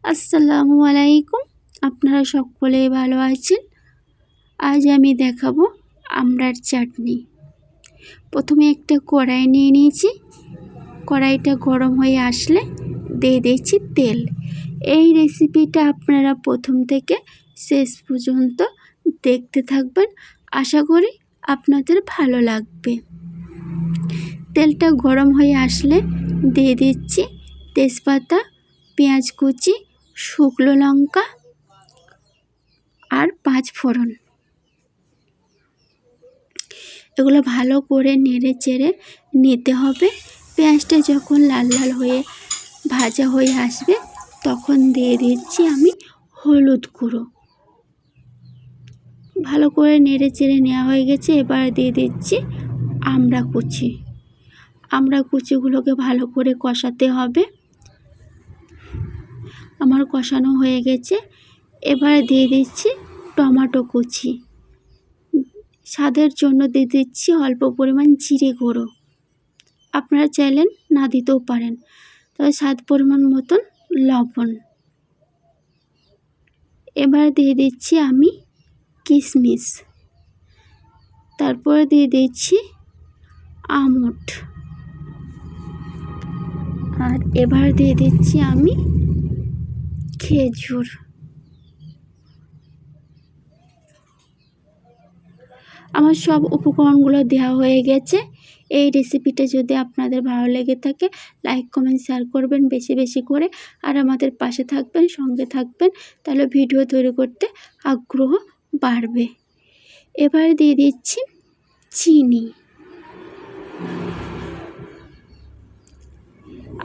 আসসালামু আলাইকুম। আপনারা সকলেই ভালো আছেন। আজ আমি দেখাবো আমড়ার চাটনি। প্রথমে একটা কড়াই নিয়ে নিয়েছি। কড়াইটা গরম হয়ে আসলে দিয়ে দিয়েছি তেল। এই রেসিপিটা আপনারা প্রথম থেকে শেষ পর্যন্ত দেখতে থাকবেন। আশা করি আপনাদের ভালো লাগবে। তেলটা গরম হয়ে আসলে দিয়ে দিচ্ছি তেজপাতা, পেঁয়াজ কুচি, শুকনো লঙ্কা আর 5 ফোড়ন। এগুলো ভালো করে নেড়ে চেড়ে নিতে হবে। পেঁয়াজটা যখন লাল লাল হয়ে ভাজা হয়ে আসবে তখন দিয়ে দিচ্ছি আমি হলুদ গুঁড়ো। ভালো করে নেড়ে চেড়ে নেওয়া হয়ে গেছে। এবার দিয়ে দিচ্ছি আমড়া কুচি। আমড়া কুচিগুলোকে ভালো করে কষাতে হবে। আমার কষানো হয়ে গেছে। এবার দিয়ে দিচ্ছি টমেটো কুচি। স্বাদের জন্য দিয়ে দিচ্ছি অল্প পরিমাণ জিরে গুঁড়ো। আপনারা চাইলেন না দিতেও পারেন। তবে স্বাদ পরিমাণ মতন লবণ। এবার দিয়ে দিচ্ছি আমি কিশমিশ। তারপরে দিয়ে দিচ্ছি আমন্ড। আর এবার দিয়ে দিচ্ছি আমি খেজুর। আমার সব উপকরণগুলো দেওয়া হয়ে গেছে। এই রেসিপিটা যদি আপনাদের ভালো লেগে থাকে লাইক কমেন্ট শেয়ার করবেন বেশি বেশি করে। আর আমাদের পাশে থাকবেন, সঙ্গে থাকবেন, তাহলে ভিডিও তৈরি করতে আগ্রহ বাড়বে। এবার দিয়ে দিচ্ছি চিনি।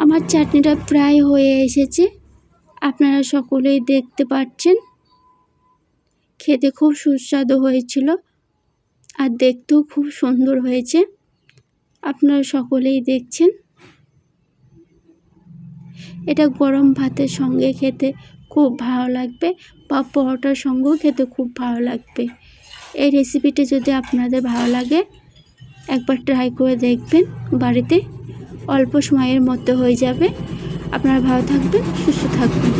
আমার চাটনিটা প্রায় হয়ে এসেছে। আপনারা সকলেই দেখতে পাচ্ছেন। খেতে খুব সুস্বাদু হয়েছিল আর দেখতেও খুব সুন্দর হয়েছে। আপনারা সকলেই দেখছেন। এটা গরম ভাতের সঙ্গে খেতে খুব ভালো লাগবে বা পরোটার সঙ্গেও খেতে খুব ভালো লাগবে। এই রেসিপিটা যদি আপনাদের ভালো লাগে একবার ট্রাই করে দেখবেন বাড়িতে। অল্প সময়ের মধ্যে হয়ে যাবে। আপনারা ভালো থাকবেন, সুস্থ থাকবেন।